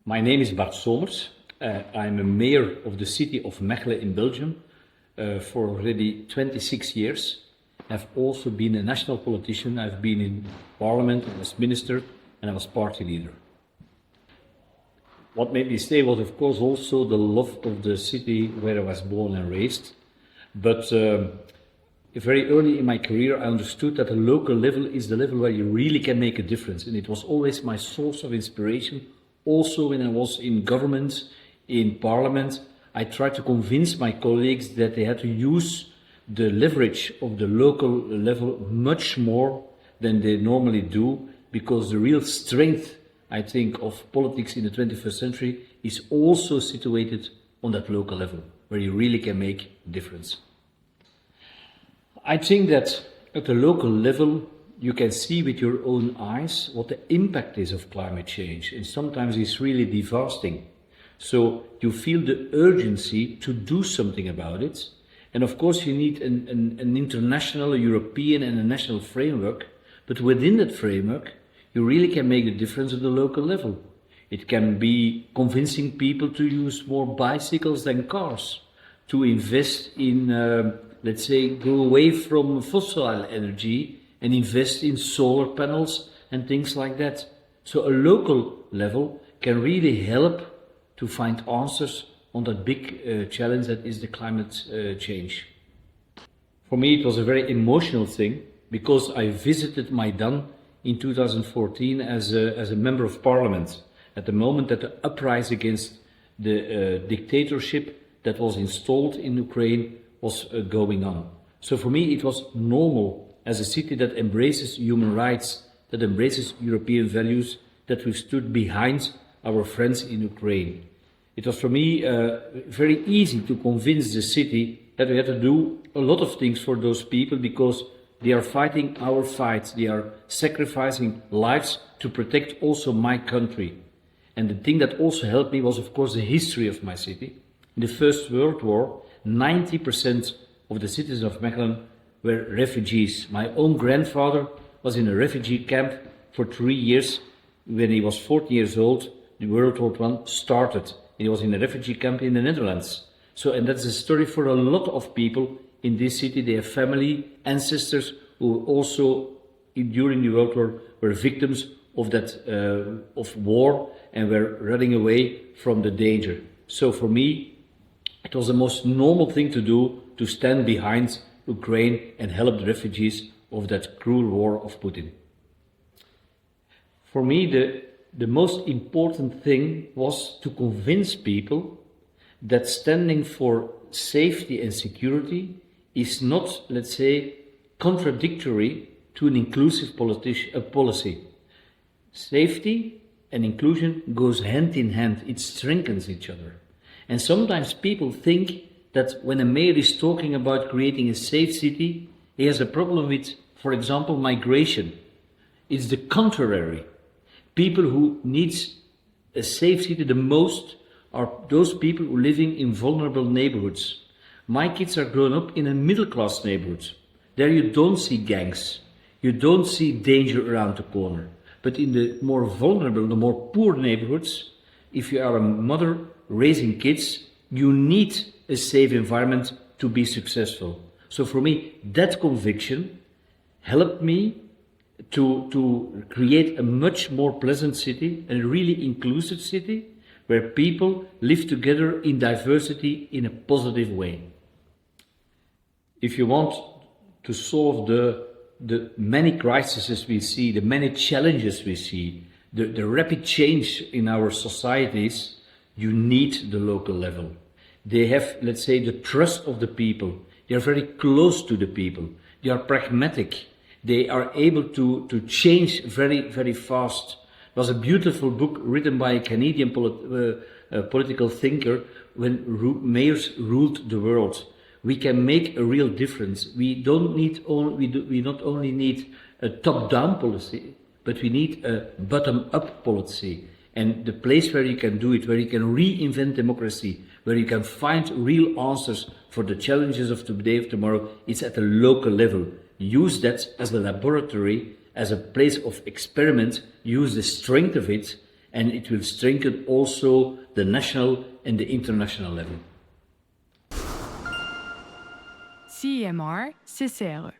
My name is Bart Somers. I'm a mayor of the city of Mechelen in Belgium for already 26 years. I've also been a national politician. I've been in parliament as minister and I was party leader. What made me stay was of course also the love of the city where I was born and raised. But very early in my career I understood that the local level is the level where you really can make a difference, and it was always my source of inspiration. Also when I was in government, in parliament, I tried to convince my colleagues that they had to use the leverage of the local level much more than they normally do, because the real strength, I think, of politics in the 21st century is also situated on that local level, where you really can make a difference. I think that at the local level you can see with your own eyes what the impact is of climate change, and sometimes it's really devastating. So you feel the urgency to do something about it, and of course you need an international, a European and a national framework, but within that framework you really can make a difference at the local level. It can be convincing people to use more bicycles than cars, to invest in, let's say, go away from fossil energy and invest in solar panels and things like that. So a local level can really help to find answers on that big challenge that is the climate change. For me it was a very emotional thing, because I visited Maidan in 2014 as a member of parliament at the moment that the uprising against the dictatorship that was installed in Ukraine was going on. So for me it was normal, as a city that embraces human rights, that embraces European values, that we stood behind our friends in Ukraine. It was for me very easy to convince the city that we had to do a lot of things for those people, because they are fighting our fight, they are sacrificing lives to protect also my country. And the thing that also helped me was of course the history of my city. In the First World War, 90% of the citizens of Mechelen were refugees. My own grandfather was in a refugee camp for 3 years. When he was 40 years old, the World War I started. He was in a refugee camp in the Netherlands. So, and that's a story for a lot of people in this city. They have family, ancestors who also, during the World War, were victims of that of war and were running away from the danger. So for me, it was the most normal thing to do, to stand behind Ukraine and help the refugees of that cruel war of Putin. For me, the most important thing was to convince people that standing for safety and security is not, let's say, contradictory to an inclusive policy. Safety and inclusion goes hand in hand, it strengthens each other. And sometimes people think that when a mayor is talking about creating a safe city, he has a problem with, for example, migration. It's the contrary. People who need a safe city the most are those people who are living in vulnerable neighborhoods. My kids are grown up in a middle-class neighborhood. There you don't see gangs, you don't see danger around the corner. But in the more vulnerable, the more poor neighborhoods, if you are a mother raising kids, you need a safe environment to be successful. So for me, that conviction helped me to create a much more pleasant city, a really inclusive city, where people live together in diversity in a positive way. If you want to solve the many crises we see, the many challenges we see, the rapid change in our societies, you need the local level. They have, let's say, the trust of the people. They are very close to the people. They are pragmatic. They are able to change very, very fast. There was a beautiful book written by a Canadian political thinker, When Mayors Ruled the World. We can make a real difference. We not only need a top-down policy, but we need a bottom-up policy. And the place where you can do it, where you can reinvent democracy, where you can find real answers for the challenges of today, of tomorrow, it's at the local level. Use that as a laboratory, as a place of experiment, use the strength of it, and it will strengthen also the national and the international level. CMR, CCR.